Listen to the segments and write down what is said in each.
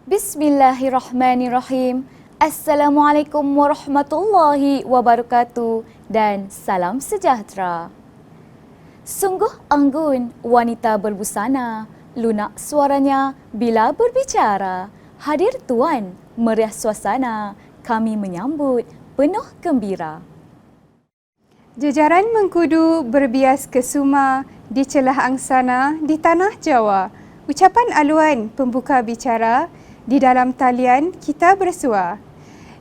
Bismillahirrahmanirrahim. Assalamualaikum warahmatullahi wabarakatuh dan salam sejahtera. Sungguh anggun wanita berbusana, lunak suaranya bila berbicara. Hadir tuan, meriah suasana, kami menyambut penuh gembira. Jajaran mengkudu berbias kesuma di celah angsana di tanah Jawa. Ucapan aluan pembuka bicara di dalam talian kita bersua.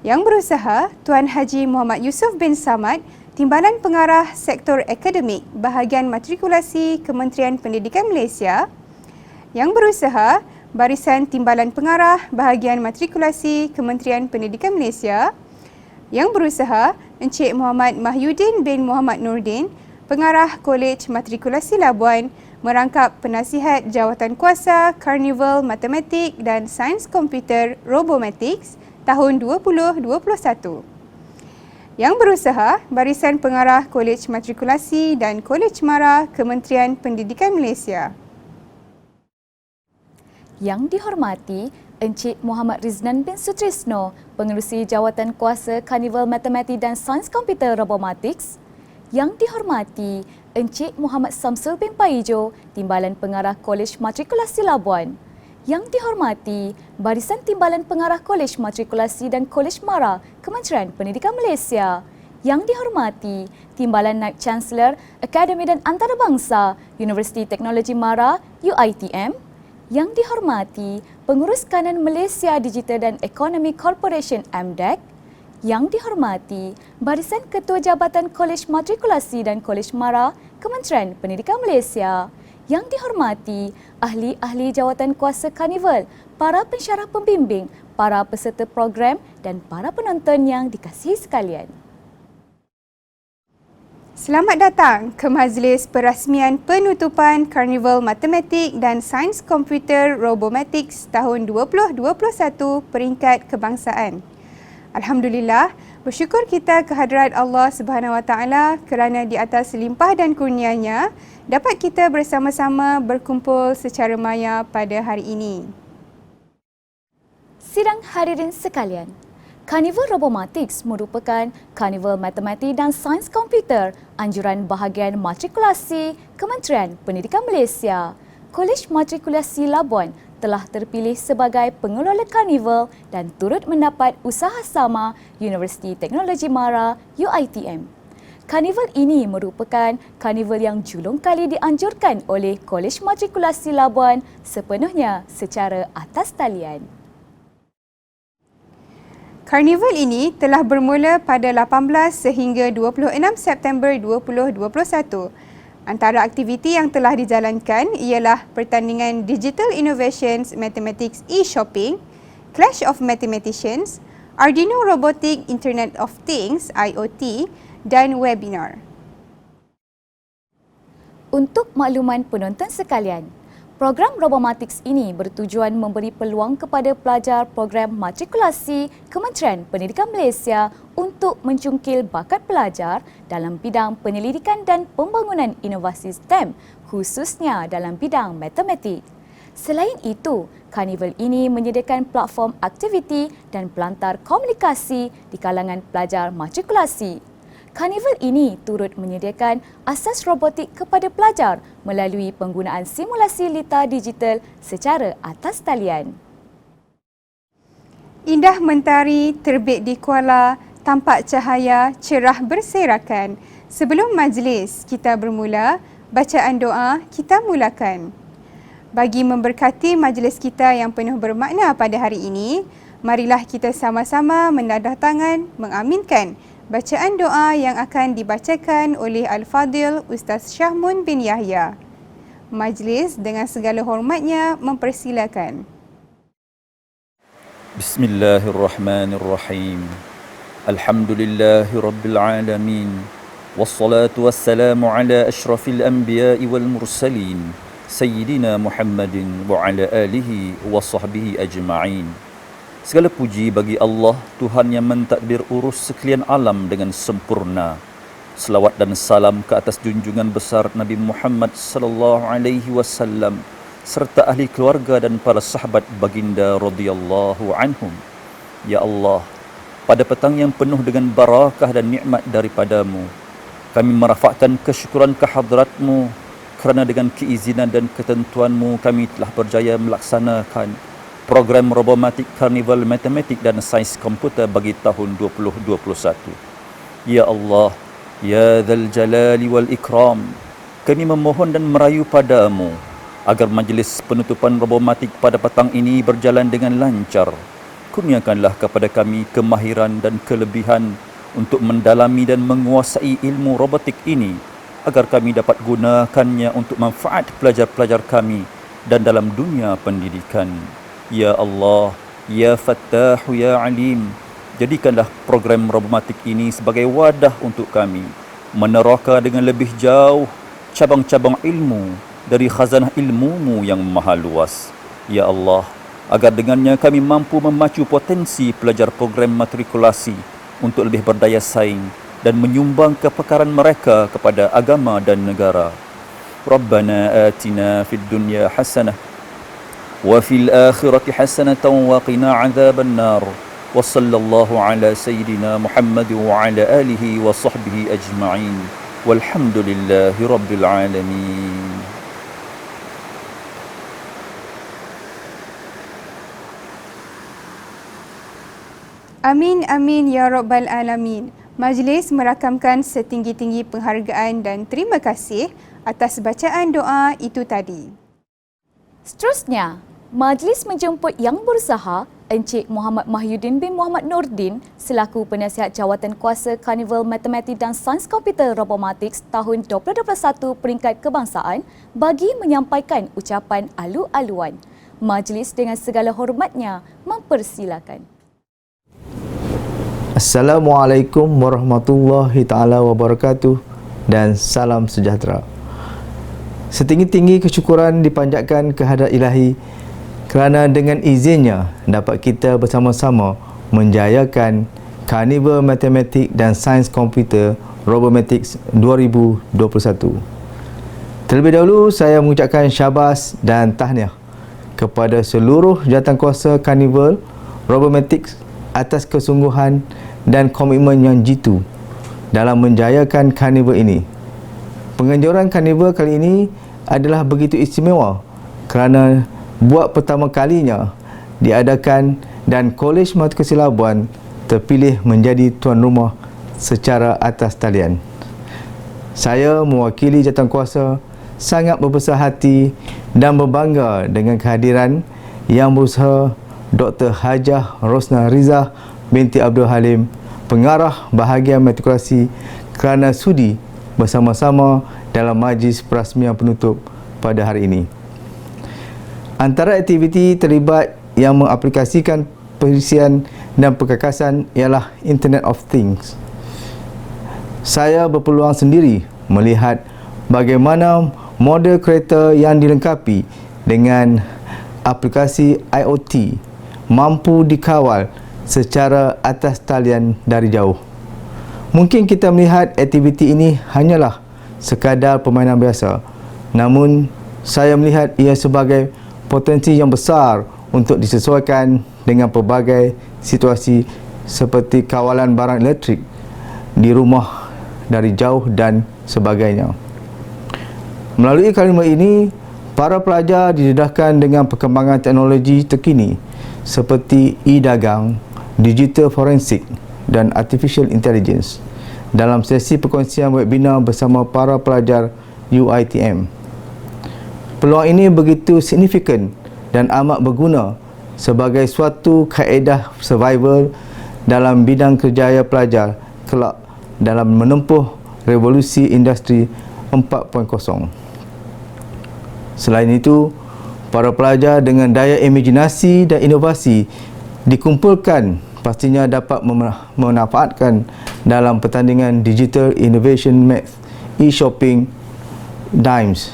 Yang berusaha Tuan Haji Muhammad Yusof bin Samad, Timbalan Pengarah Sektor Akademik Bahagian Matrikulasi Kementerian Pendidikan Malaysia. Yang berusaha Barisan Timbalan Pengarah Bahagian Matrikulasi Kementerian Pendidikan Malaysia. Yang berusaha Encik Muhammad Mahyudin bin Muhammad Nordin, Pengarah Kolej Matrikulasi Labuan, merangkap penasihat Jawatankuasa Karnival Matematik dan Sains Komputer Robotics tahun 2021. Yang berusaha Barisan Pengarah Kolej Matrikulasi dan Kolej Mara Kementerian Pendidikan Malaysia. Yang dihormati Encik Muhammad Riznan bin Sutrisno, Pengerusi Jawatankuasa Karnival Matematik dan Sains Komputer Robotics. Yang dihormati Encik Muhammad Samsul bin Paijo, Timbalan Pengarah Kolej Matrikulasi Labuan. Yang dihormati Barisan Timbalan Pengarah Kolej Matrikulasi dan Kolej Mara Kementerian Pendidikan Malaysia. Yang dihormati Timbalan Naib Chancellor Akademi dan Antarabangsa Universiti Teknologi Mara UiTM. Yang dihormati Pengurus Kanan Malaysia Digital dan Ekonomi Corporation MDEC. Yang dihormati Barisan Ketua Jabatan Kolej Matrikulasi dan Kolej Mara Kementerian Pendidikan Malaysia. Yang dihormati ahli-ahli Jawatankuasa Karnival, para pensyarah pembimbing, para peserta program dan para penonton yang dikasihi sekalian. Selamat datang ke majlis perasmian penutupan Karnival Matematik dan Sains Komputer Robotics tahun 2021 peringkat kebangsaan. Alhamdulillah, bersyukur kita kehadrat Allah Subhanahu Wa Taala kerana di atas limpah dan kurnianya dapat kita bersama-sama berkumpul secara maya pada hari ini. Sidang hadirin sekalian, Karnival Robotics merupakan Karnival Matematik dan Sains Komputer anjuran bahagian matrikulasi Kementerian Pendidikan Malaysia. Kolej Matrikulasi Labuan telah terpilih sebagai pengelola karnival dan turut mendapat usaha sama Universiti Teknologi Mara UiTM. Karnival ini merupakan karnival yang julung kali dianjurkan oleh Kolej Matrikulasi Labuan sepenuhnya secara atas talian. Karnival ini telah bermula pada 18 sehingga 26 September 2021. Antara aktiviti yang telah dijalankan ialah pertandingan Digital Innovations Mathematics e-shopping, Clash of Mathematicians, Arduino Robotic Internet of Things IoT dan webinar. Untuk makluman penonton sekalian, program Robotics ini bertujuan memberi peluang kepada pelajar program matrikulasi Kementerian Pendidikan Malaysia untuk mencungkil bakat pelajar dalam bidang penyelidikan dan pembangunan inovasi STEM, khususnya dalam bidang matematik. Selain itu, karnival ini menyediakan platform aktiviti dan pelantar komunikasi di kalangan pelajar matrikulasi. Karnival ini turut menyediakan asas robotik kepada pelajar melalui penggunaan simulasi lita digital secara atas talian. Indah mentari terbit di Kuala, tampak cahaya cerah berserakan. Sebelum majlis kita bermula, bacaan doa kita mulakan. Bagi memberkati majlis kita yang penuh bermakna pada hari ini, marilah kita sama-sama menadah tangan mengaminkan bacaan doa yang akan dibacakan oleh Al-Fadil Ustaz Syahmun bin Yahya. Majlis dengan segala hormatnya mempersilakan. Bismillahirrahmanirrahim. Alhamdulillahi Rabbil Alamin. Wassalatu wassalamu ala ashrafil anbiya'i wal mursalin. Sayyidina Muhammadin wa ala alihi wa sahbihi ajma'in. Segala puji bagi Allah, Tuhan yang mentadbir urus sekalian alam dengan sempurna. Selawat dan salam ke atas junjungan besar Nabi Muhammad sallallahu alaihi wasallam, serta ahli keluarga dan para sahabat baginda radhiyallahu anhum. Ya Allah, pada petang yang penuh dengan barakah dan nikmat daripadamu, kami merafakkan kesyukuran kehadratmu kerana dengan keizinan dan ketentuanmu kami telah berjaya melaksanakan program Robomatik Carnival Matematik dan Sains Komputer bagi tahun 2021. Ya Allah, Ya Dzal Jalali wal Ikram, kami memohon dan merayu padamu agar majlis penutupan Robomatik pada petang ini berjalan dengan lancar. Kurniakanlah kepada kami kemahiran dan kelebihan untuk mendalami dan menguasai ilmu robotik ini agar kami dapat gunakannya untuk manfaat pelajar-pelajar kami dan dalam dunia pendidikan. Ya Allah, Ya Fattahu Ya Alim, jadikanlah program Robomatik ini sebagai wadah untuk kami meneroka dengan lebih jauh cabang-cabang ilmu dari khazanah ilmu-Mu yang maha luas. Ya Allah, agar dengannya kami mampu memacu potensi pelajar program matrikulasi untuk lebih berdaya saing dan menyumbang kepekaran mereka kepada agama dan negara. Rabbana atina fid dunya hasanah wa fil akhirati hasanatan wa qina adzaban nar. Wa sallallahu ala sayyidina Muhammad wa ala alihi wa sahbihi ajma'in. Walhamdulillahi rabbil alamin. Amin, amin, ya Rabbal Alamin. Majlis merakamkan setinggi-tinggi penghargaan dan terima kasih atas bacaan doa itu tadi. Seterusnya, majlis menjemput yang berusaha Encik Muhammad Mahyudin bin Muhammad Nordin selaku penasihat jawatan kuasa Carnival Matematik dan Sains Komputer Robotics tahun 2021 peringkat kebangsaan bagi menyampaikan ucapan alu-aluan. Majlis dengan segala hormatnya mempersilakan. Assalamualaikum warahmatullahi taala wabarakatuh dan salam sejahtera. Setinggi-tinggi kesyukuran dipanjatkan kehadrat Ilahi kerana dengan izinnya dapat kita bersama-sama menjayakan Carnival Matematik dan Sains Komputer Robotics 2021. Terlebih dahulu saya mengucapkan syabas dan tahniah kepada seluruh jawatankuasa Carnival Robotics atas kesungguhan dan komitmen yang jitu dalam menjayakan karnival ini. Penganjuran karnival kali ini adalah begitu istimewa kerana buat pertama kalinya diadakan dan Kolej Matematika Labuan terpilih menjadi tuan rumah secara atas talian. Saya mewakili jawatankuasa sangat berbesar hati dan berbangga dengan kehadiran Yang Berusaha Dr. Hajah Rosna Rizah binti Abdul Halim, pengarah bahagian matrikulasi, kerana sudi bersama-sama dalam majlis perasmian penutup pada hari ini. Antara aktiviti terlibat yang mengaplikasikan perisian dan perkakasan ialah Internet of Things. Saya berpeluang sendiri melihat bagaimana model kereta yang dilengkapi dengan aplikasi IoT mampu dikawal secara atas talian dari jauh. Mungkin kita melihat aktiviti ini hanyalah sekadar permainan biasa, namun saya melihat ia sebagai potensi yang besar untuk disesuaikan dengan pelbagai situasi seperti kawalan barang elektrik di rumah dari jauh dan sebagainya. Melalui kalimat ini, para pelajar didedahkan dengan perkembangan teknologi terkini seperti e-dagang, digital forensik dan artificial intelligence dalam sesi perkongsian webinar bersama para pelajar UiTM. Peluang ini begitu signifikan dan amat berguna sebagai suatu kaedah survival dalam bidang kerjaya pelajar kelak dalam menempuh revolusi industri 4.0. Selain itu, para pelajar dengan daya imajinasi dan inovasi dikumpulkan pastinya dapat memanfaatkan dalam pertandingan Digital Innovation Math, e-shopping, DIMES.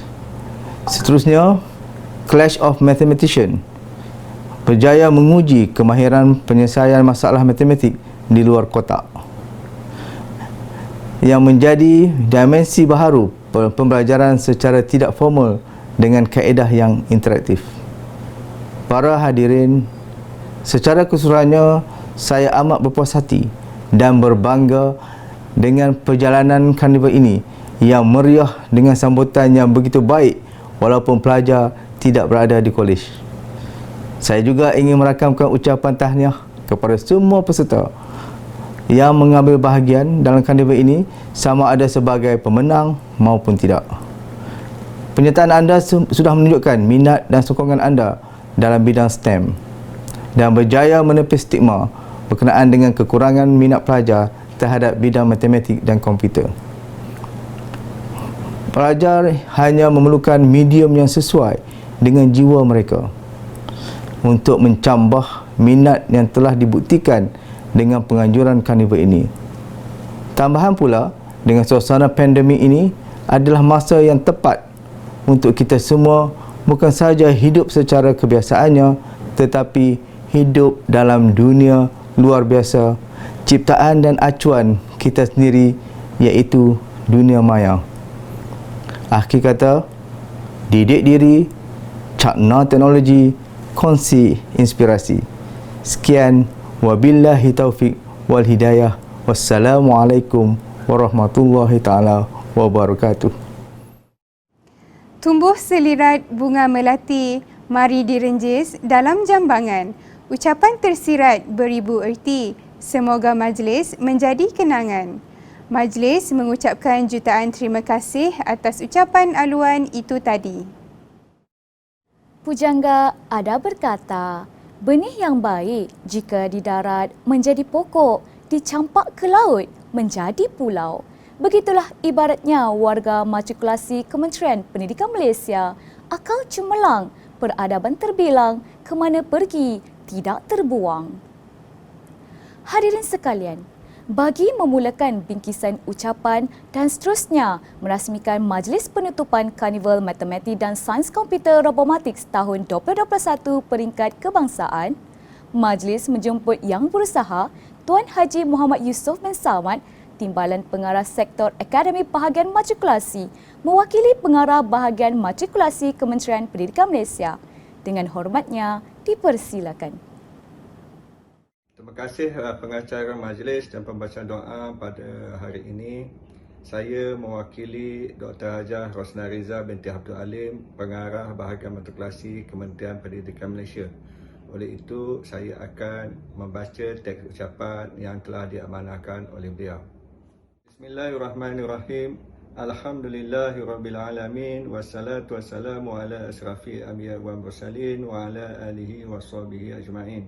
Seterusnya, Clash of Mathematician berjaya menguji kemahiran penyelesaian masalah matematik di luar kotak yang menjadi dimensi baharu pembelajaran secara tidak formal dengan kaedah yang interaktif. Para hadirin, secara keseluruhannya saya amat berpuas hati dan berbangga dengan perjalanan karnival ini yang meriah dengan sambutan yang begitu baik walaupun pelajar tidak berada di kolej. Saya juga ingin merakamkan ucapan tahniah kepada semua peserta yang mengambil bahagian dalam karnival ini, sama ada sebagai pemenang maupun tidak. Penyertaan anda sudah menunjukkan minat dan sokongan anda dalam bidang STEM dan berjaya menepis stigma berkenaan dengan kekurangan minat pelajar terhadap bidang matematik dan komputer. Pelajar hanya memerlukan medium yang sesuai dengan jiwa mereka untuk mencambah minat yang telah dibuktikan dengan penganjuran karnival ini. Tambahan pula, dengan suasana pandemik ini adalah masa yang tepat untuk kita semua bukan sahaja hidup secara kebiasaannya, tetapi hidup dalam dunia luar biasa, ciptaan dan acuan kita sendiri, iaitu dunia maya. Akhir kata, didik diri, cakna teknologi, kongsi inspirasi. Sekian, wabillahi taufik wal hidayah. Wassalamualaikum warahmatullahi taala wabarakatuh. Tumbuh selirat bunga melati, mari direnjis dalam jambangan. Ucapan tersirat beribu erti, semoga majlis menjadi kenangan. Majlis mengucapkan jutaan terima kasih atas ucapan aluan itu tadi. Pujangga ada berkata, benih yang baik jika di darat menjadi pokok, dicampak ke laut menjadi pulau. Begitulah ibaratnya warga matrikulasi Kementerian Pendidikan Malaysia, akal cemerlang, peradaban terbilang, ke mana pergi tidak terbuang. Hadirin sekalian, bagi memulakan bingkisan ucapan dan seterusnya merasmikan majlis penutupan Karnival Matematik dan Sains Komputer Robomatik tahun 2021 peringkat kebangsaan, majlis menjemput Yang Berusaha Tuan Haji Muhammad Yusof bin Samad, Timbalan Pengarah Sektor Akademi Bahagian Matrikulasi, mewakili Pengarah Bahagian Matrikulasi Kementerian Pendidikan Malaysia. Dengan hormatnya, dipersilakan. Terima kasih pengacara majlis dan pembacaan doa pada hari ini. Saya mewakili Dr. Hajah Rosna Riza binti Abdul Alim, Pengarah Bahagian Matrikulasi Kementerian Pendidikan Malaysia. Oleh itu, saya akan membaca teks ucapan yang telah diamanahkan oleh beliau. Bismillahirrahmanirrahim. Alhamdulillahirrabbilalamin. Wassalatu wassalamu ala asrafil anbiya wal mursalin wa ala alihi wa sahbihi ajma'in.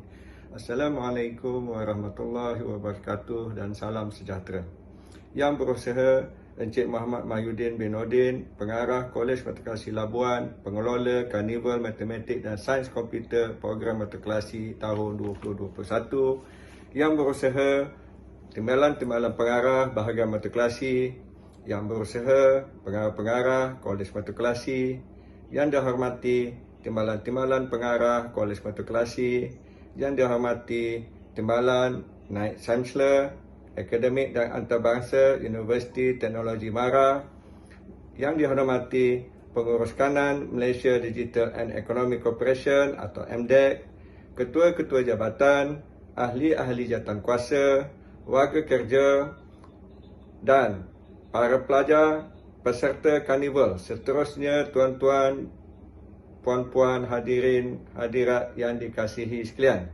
Assalamualaikum warahmatullahi wabarakatuh dan salam sejahtera. Yang berusaha Encik Muhammad Mahyudin bin Nordin, Pengarah Kolej Matrikulasi Labuan, Pengelola Karnival Matematik dan Sains Komputer Program Matrikulasi tahun 2021. Yang berusaha Timbalan-Timbalan Pengarah Bahagian Matrikulasi, yang berusaha Pengarah-Pengarah Kolej Matrikulasi, yang dihormati Timbalan-Timbalan Pengarah Kolej Matrikulasi, yang dihormati Timbalan Naib Chancellor Akademik dan Antarabangsa Universiti Teknologi MARA, yang dihormati Pengurus Kanan Malaysia Digital and Economic Corporation atau MDEC, Ketua-Ketua Jabatan, Ahli-Ahli Jawatankuasa, Warga Kerja dan para pelajar peserta karnival, seterusnya tuan-tuan, puan-puan, hadirin, hadirat yang dikasihi sekalian.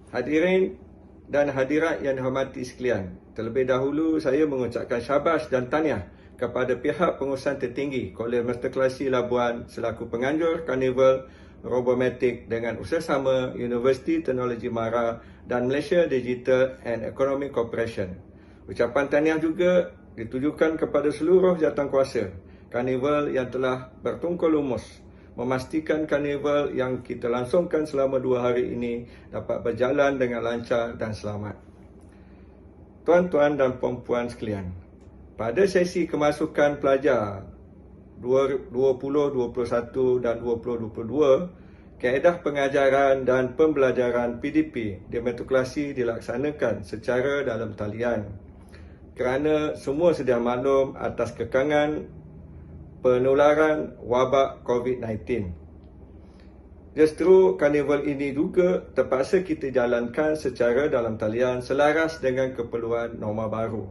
Hadirin dan hadirat yang dihormati sekalian, terlebih dahulu saya mengucapkan syabas dan tahniah kepada pihak pengurusan tertinggi Kolej Matrikulasi Labuan selaku penganjur Karnival Robomatik dengan usaha-sama Universiti Teknologi MARA dan Malaysia Digital and Economic Corporation. Ucapan tahniah juga ditujukan kepada seluruh jawatankuasa karnival yang telah bertungkul lumus memastikan karnival yang kita langsungkan selama 2 hari ini dapat berjalan dengan lancar dan selamat. Tuan-tuan dan puan-puan sekalian, pada sesi kemasukan pelajar 2021 dan 2022, kaedah pengajaran dan pembelajaran PDP di matrikulasi dilaksanakan secara dalam talian kerana semua sedia maklum atas kekangan penularan wabak COVID-19. Justru karnival ini juga terpaksa kita jalankan secara dalam talian selaras dengan keperluan norma baru.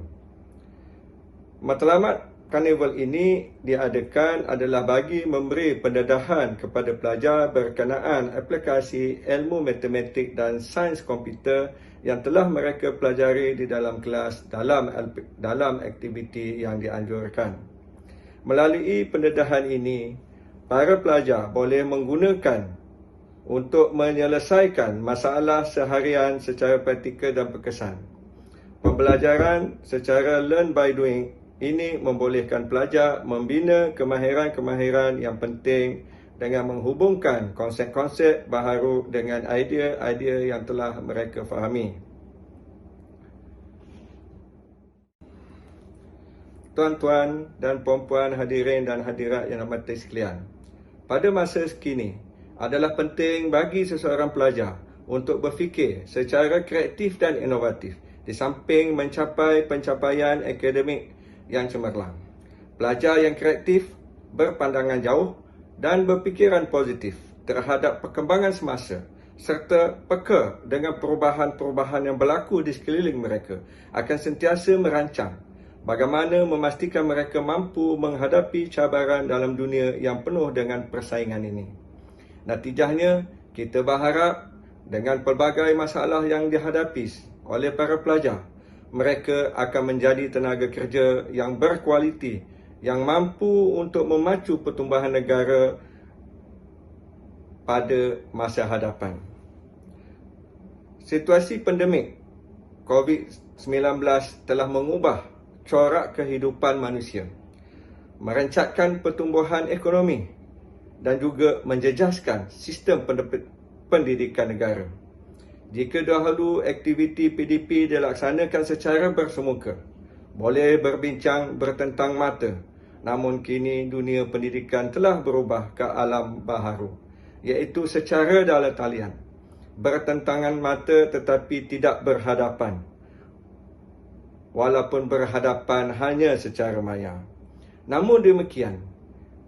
Matlamat karnival ini diadakan adalah bagi memberi pendedahan kepada pelajar berkenaan aplikasi ilmu matematik dan sains komputer yang telah mereka pelajari di dalam kelas dalam aktiviti yang dianjurkan. Melalui pendedahan ini, para pelajar boleh menggunakan untuk menyelesaikan masalah seharian secara praktikal dan berkesan. Pembelajaran secara learn by doing ini membolehkan pelajar membina kemahiran-kemahiran yang penting dengan menghubungkan konsep-konsep baharu dengan idea-idea yang telah mereka fahami. Tuan-tuan dan puan-puan hadirin dan hadirat yang dirahmati sekalian, pada masa kini adalah penting bagi seseorang pelajar untuk berfikir secara kreatif dan inovatif di samping mencapai pencapaian akademik yang cemerlang. Pelajar yang kreatif, berpandangan jauh dan berfikiran positif terhadap perkembangan semasa serta peka dengan perubahan-perubahan yang berlaku di sekeliling mereka akan sentiasa merancang bagaimana memastikan mereka mampu menghadapi cabaran dalam dunia yang penuh dengan persaingan ini. Natijahnya, kita berharap dengan pelbagai masalah yang dihadapi oleh para pelajar, mereka akan menjadi tenaga kerja yang berkualiti, yang mampu untuk memacu pertumbuhan negara pada masa hadapan. Situasi pandemik COVID-19 telah mengubah corak kehidupan manusia, merancatkan pertumbuhan ekonomi dan juga menjejaskan sistem pendidikan negara. Jika dahulu aktiviti PDP dilaksanakan secara bersemuka, boleh berbincang bertentang mata, namun kini dunia pendidikan telah berubah ke alam baharu, iaitu secara dalam talian, bertentangan mata tetapi tidak berhadapan, walaupun berhadapan hanya secara maya. Namun demikian,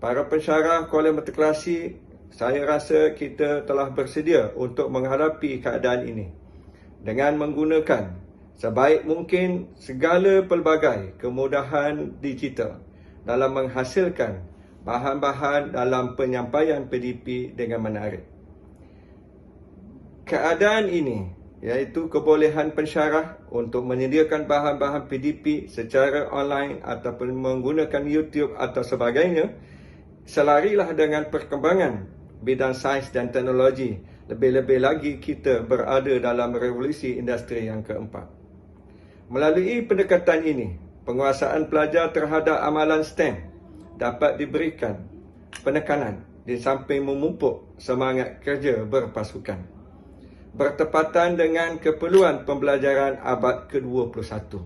para pensyarah Kuala Matrikulasi, saya rasa kita telah bersedia untuk menghadapi keadaan ini dengan menggunakan sebaik mungkin segala pelbagai kemudahan digital dalam menghasilkan bahan-bahan dalam penyampaian PDP dengan menarik. Keadaan ini iaitu kebolehan pensyarah untuk menyediakan bahan-bahan PDP secara online ataupun menggunakan YouTube atau sebagainya, selarilah dengan perkembangan bidang sains dan teknologi. Lebih-lebih lagi kita berada dalam revolusi industri yang keempat. Melalui pendekatan ini, penguasaan pelajar terhadap amalan STEM dapat diberikan penekanan di samping memupuk semangat kerja berpasukan. Bertepatan dengan keperluan pembelajaran abad ke-21,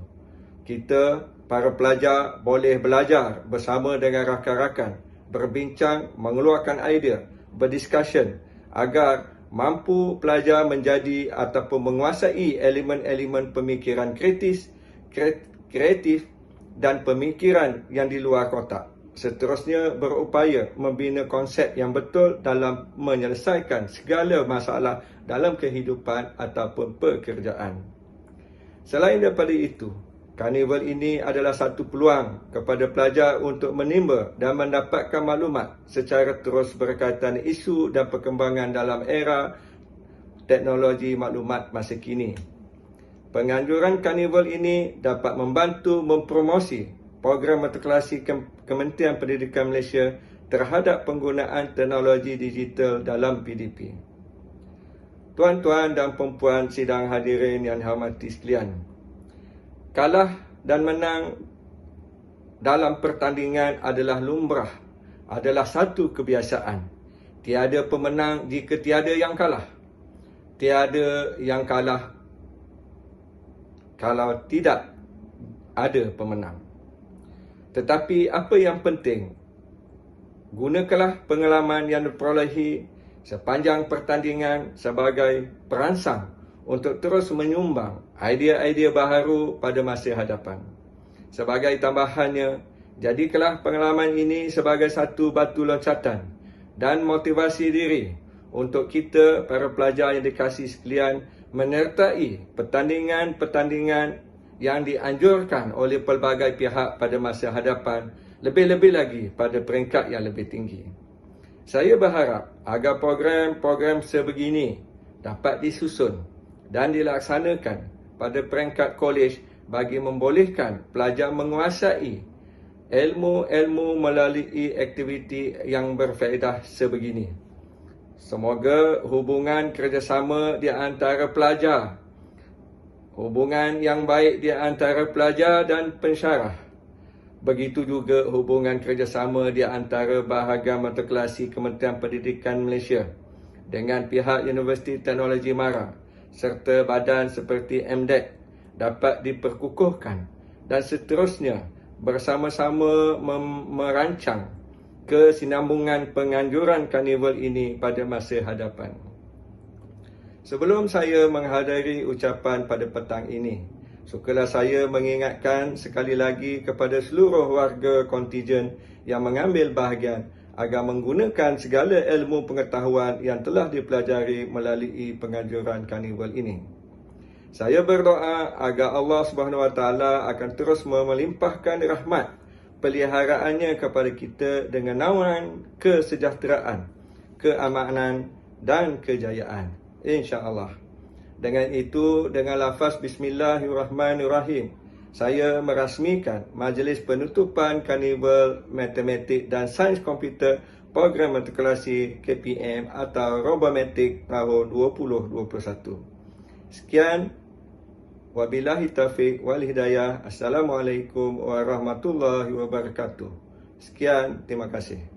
kita, para pelajar, boleh belajar bersama dengan rakan-rakan, berbincang, mengeluarkan idea, berdiskussion agar mampu pelajar menjadi ataupun menguasai elemen-elemen pemikiran kreatif dan pemikiran yang di luar kotak. Seterusnya berupaya membina konsep yang betul dalam menyelesaikan segala masalah dalam kehidupan ataupun pekerjaan. Selain daripada itu, karnival ini adalah satu peluang kepada pelajar untuk menimba dan mendapatkan maklumat secara terus berkaitan isu dan perkembangan dalam era teknologi maklumat masa kini. Penganjuran karnival ini dapat membantu mempromosi program matrikulasi Kementerian Pendidikan Malaysia terhadap penggunaan teknologi digital dalam PDP. Tuan-tuan dan puan-puan sidang hadirin yang dihormati sekalian, kalah dan menang dalam pertandingan adalah lumrah, adalah satu kebiasaan. Tiada pemenang jika tiada yang kalah. Tiada yang kalah kalau tidak ada pemenang. Tetapi apa yang penting, gunakanlah pengalaman yang diperolehi sepanjang pertandingan sebagai perangsang untuk terus menyumbang idea-idea baharu pada masa hadapan. Sebagai tambahannya, Jadikanlah pengalaman ini sebagai satu batu loncatan dan motivasi diri untuk kita, para pelajar yang dikasihi sekalian, menyertai pertandingan-pertandingan yang dianjurkan oleh pelbagai pihak pada masa hadapan, lebih-lebih lagi pada peringkat yang lebih tinggi. Saya berharap agar program-program sebegini dapat disusun dan dilaksanakan pada peringkat kolej bagi membolehkan pelajar menguasai ilmu-ilmu melalui aktiviti yang berfaedah sebegini. Semoga hubungan kerjasama di antara pelajar, hubungan yang baik di antara pelajar dan pensyarah, begitu juga hubungan kerjasama di antara bahagian matrikulasi Kementerian Pendidikan Malaysia dengan pihak Universiti Teknologi Mara serta badan seperti MDEC dapat diperkukuhkan dan seterusnya bersama-sama merancang kesinambungan penganjuran karnival ini pada masa hadapan. Sebelum saya menghadiri ucapan pada petang ini, sukalah saya mengingatkan sekali lagi kepada seluruh warga kontijen yang mengambil bahagian agar menggunakan segala ilmu pengetahuan yang telah dipelajari melalui penganjuran karnival ini. Saya berdoa agar Allah SWT akan terus melimpahkan rahmat peliharaannya kepada kita dengan naungan kesejahteraan, keamanan dan kejayaan. InsyaAllah. Dengan itu, dengan lafaz Bismillahirrahmanirrahim, saya merasmikan majlis penutupan Karnival Matematik dan Sains Komputer Program Matrikulasi KPM atau Robomatik tahun 2021. Sekian. Wabillahi taufiq wal hidayah. Assalamualaikum warahmatullahi wabarakatuh. Sekian, terima kasih.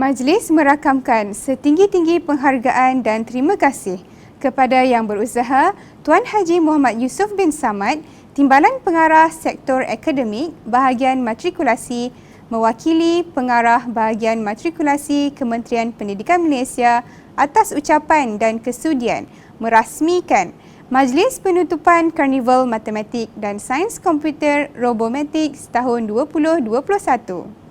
Majlis merakamkan setinggi-tinggi penghargaan dan terima kasih kepada Yang Berusaha Tuan Haji Muhammad Yusof bin Samad, Timbalan Pengarah Sektor Akademik Bahagian Matrikulasi, mewakili Pengarah Bahagian Matrikulasi Kementerian Pendidikan Malaysia atas ucapan dan kesudian merasmikan Majlis Penutupan Karnival Matematik dan Sains Komputer Robomatik tahun 2021.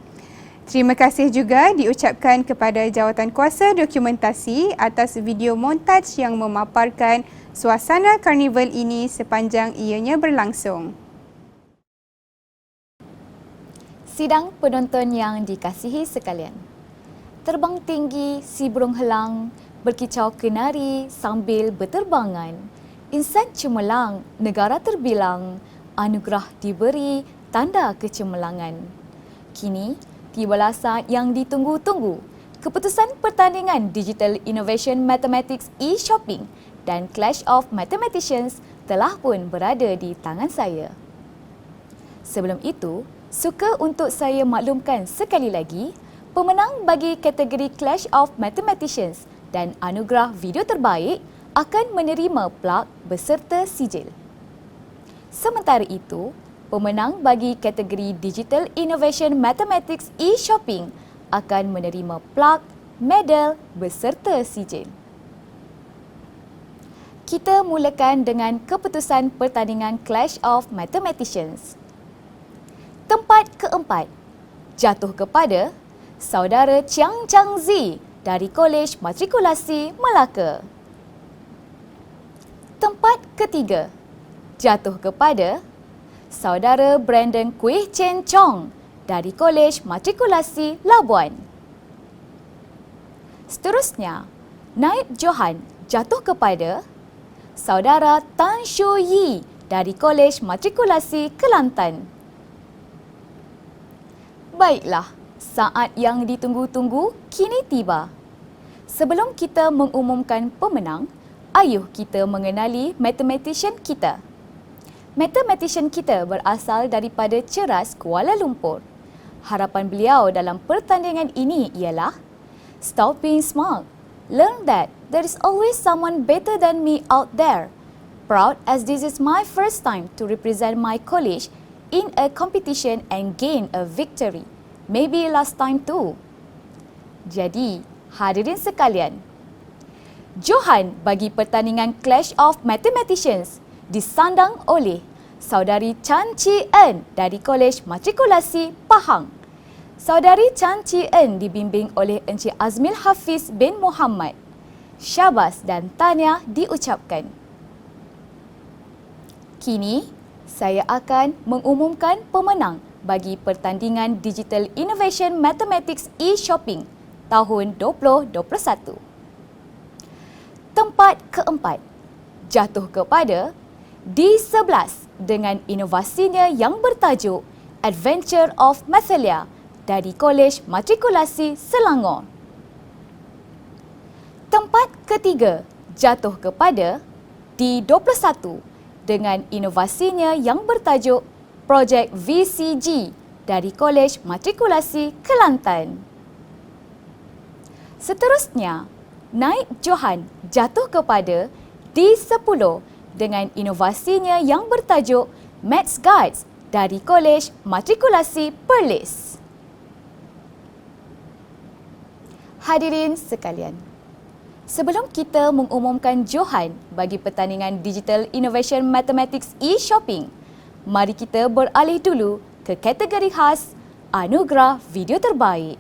Terima kasih juga diucapkan kepada Jawatankuasa Dokumentasi atas video montaj yang memaparkan suasana karnival ini sepanjang ianya berlangsung. Sidang penonton yang dikasihi sekalian. Terbang tinggi si burung helang, berkicau kenari sambil berterbangan. Insan cemerlang, negara terbilang, anugerah diberi tanda kecemerlangan. Kini, tibalah saat yang ditunggu-tunggu. Keputusan pertandingan Digital Innovation Mathematics e-Shopping dan Clash of Mathematicians telah pun berada di tangan saya. Sebelum itu, suka untuk saya maklumkan sekali lagi, pemenang bagi kategori Clash of Mathematicians dan anugerah video terbaik akan menerima plak beserta sijil. Sementara itu, pemenang bagi kategori Digital Innovation Mathematics e-Shopping akan menerima plak, medal beserta sijil. Kita mulakan dengan keputusan pertandingan Clash of Mathematicians. Tempat keempat jatuh kepada saudara Chiang Chang Zi dari Kolej Matrikulasi Melaka. Tempat ketiga jatuh kepada saudara Brandon Kweh Chen Chong dari Kolej Matrikulasi Labuan. Seterusnya, naib Johan jatuh kepada saudara Tan Shu Yi dari Kolej Matrikulasi Kelantan. Baiklah, saat yang ditunggu-tunggu kini tiba. Sebelum kita mengumumkan pemenang, ayuh kita mengenali mathematician kita. Mathematician kita berasal daripada Ceras, Kuala Lumpur. Harapan beliau dalam pertandingan ini ialah stop being smart. Learn that there is always someone better than me out there. Proud as this is my first time to represent my college in a competition and gain a victory. Maybe last time too. Jadi, hadirin sekalian, Johan bagi pertandingan Clash of Mathematicians disandang oleh saudari Chan Chi En dari Kolej Matrikulasi Pahang. Saudari Chan Chi En dibimbing oleh Encik Azmil Hafiz bin Muhammad. Syabas dan tahniah diucapkan. Kini, saya akan mengumumkan pemenang bagi pertandingan Digital Innovation Mathematics e-Shopping tahun 2021. Tempat keempat jatuh kepada D11 dengan inovasinya yang bertajuk Adventure of Mathalia dari Kolej Matrikulasi Selangor. Tempat ketiga jatuh kepada D21 dengan inovasinya yang bertajuk Projek VCG dari Kolej Matrikulasi Kelantan. Seterusnya, naib Johan jatuh kepada D10 dengan inovasinya yang bertajuk Maths Guides dari Kolej Matrikulasi Perlis. Hadirin sekalian, sebelum kita mengumumkan Johan bagi pertandingan Digital Innovation Mathematics e-Shopping, mari kita beralih dulu ke kategori khas Anugerah Video Terbaik.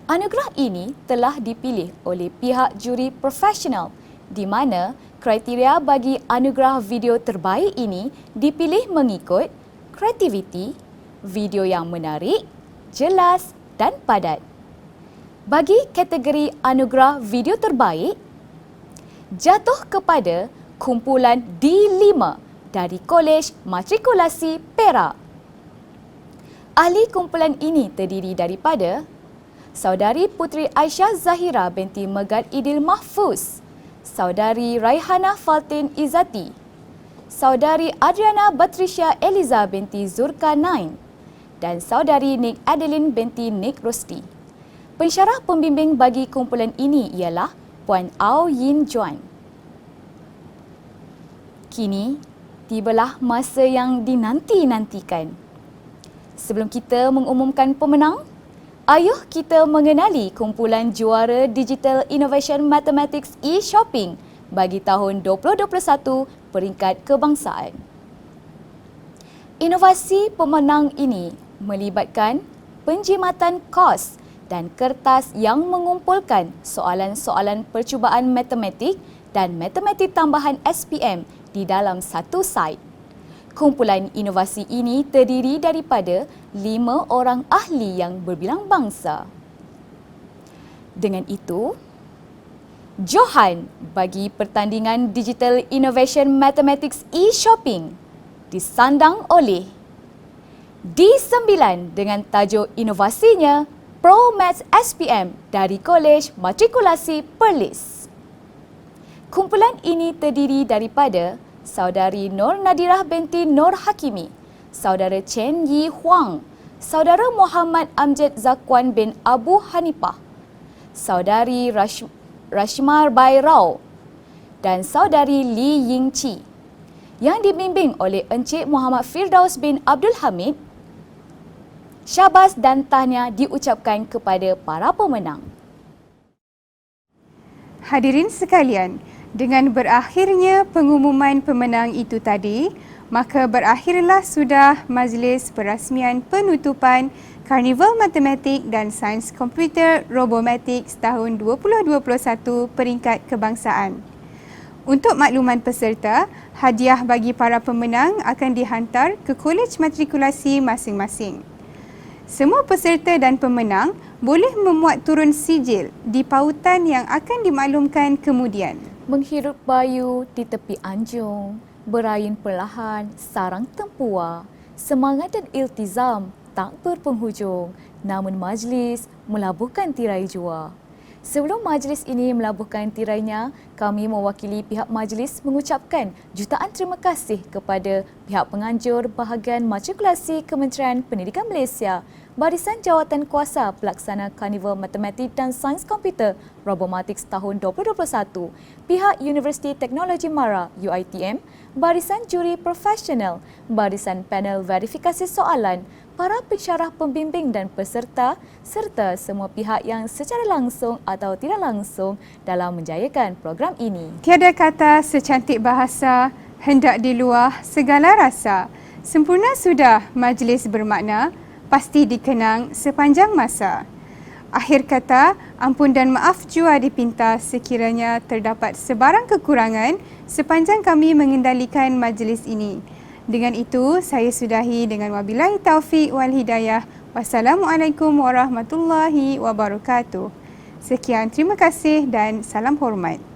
Anugerah ini telah dipilih oleh pihak juri profesional di mana kriteria bagi anugerah video terbaik ini dipilih mengikut kreativiti, video yang menarik, jelas dan padat. Bagi kategori anugerah video terbaik, jatuh kepada kumpulan D5 dari Kolej Matrikulasi Perak. Ahli kumpulan ini terdiri daripada Saudari Puteri Aisyah Zahira binti Megat Idil Mahfuz, Saudari Raihana Faltin Izzati, Saudari Adriana Batrisha Eliza binti Zulkarnain dan Saudari Nik Adeline binti Nik Rosti. Pensyarah pembimbing bagi kumpulan ini ialah Puan Au Yin Juan. Kini, tibalah masa yang dinanti-nantikan. Sebelum kita mengumumkan pemenang, ayuh kita mengenali kumpulan juara Digital Innovation Mathematics e-Shopping bagi tahun 2021 peringkat kebangsaan. Inovasi pemenang ini melibatkan penjimatan kos dan kertas yang mengumpulkan soalan-soalan percubaan matematik dan Matematik Tambahan SPM di dalam satu site. Kumpulan inovasi ini terdiri daripada 5 orang ahli yang berbilang bangsa. Dengan itu, Johan bagi pertandingan Digital Innovation Mathematics e-shopping disandang oleh D9 dengan tajuk inovasinya Pro Maths SPM dari Kolej Matrikulasi Perlis. Kumpulan ini terdiri daripada Saudari Nur Nadirah binti Nur Hakimi, Saudara Chen Yi Huang, Saudara Muhammad Amjad Zakwan bin Abu Hanifah, Saudari Rashmar Bai Rao dan Saudari Li Yingqi yang dibimbing oleh Encik Muhammad Firdaus bin Abdul Hamid. Syabas dan tahniah diucapkan kepada para pemenang. Hadirin sekalian, dengan berakhirnya pengumuman pemenang itu tadi, maka berakhirlah sudah majlis perasmian penutupan Karnival Matematik dan Sains Komputer Robomatik tahun 2021 peringkat kebangsaan. Untuk makluman peserta, hadiah bagi para pemenang akan dihantar ke Kolej Matrikulasi masing-masing. Semua peserta dan pemenang boleh memuat turun sijil di pautan yang akan dimaklumkan kemudian. Menghirup bayu di tepi anjung, berayun perlahan, sarang tempua, semangat dan iltizam tak berpenghujung, namun majlis melabuhkan tirai jua. Sebelum majlis ini melabuhkan tirainya, kami mewakili pihak majlis mengucapkan jutaan terima kasih kepada pihak penganjur bahagian matrikulasi Kementerian Pendidikan Malaysia, Barisan Jawatan Kuasa Pelaksana Karnival Matematik dan Sains Komputer Robomatik tahun 2021, pihak Universiti Teknologi Mara UiTM, Barisan Juri Profesional, Barisan Panel Verifikasi Soalan, para pensyarah pembimbing dan peserta serta semua pihak yang secara langsung atau tidak langsung dalam menjayakan program ini. Tiada kata secantik bahasa, hendak diluah segala rasa. Sempurna sudah majlis bermakna, pasti dikenang sepanjang masa. Akhir kata, ampun dan maaf jua dipinta sekiranya terdapat sebarang kekurangan sepanjang kami mengendalikan majlis ini. Dengan itu, saya sudahi dengan wabillahi taufiq wal hidayah. Wassalamualaikum warahmatullahi wabarakatuh. Sekian, terima kasih dan salam hormat.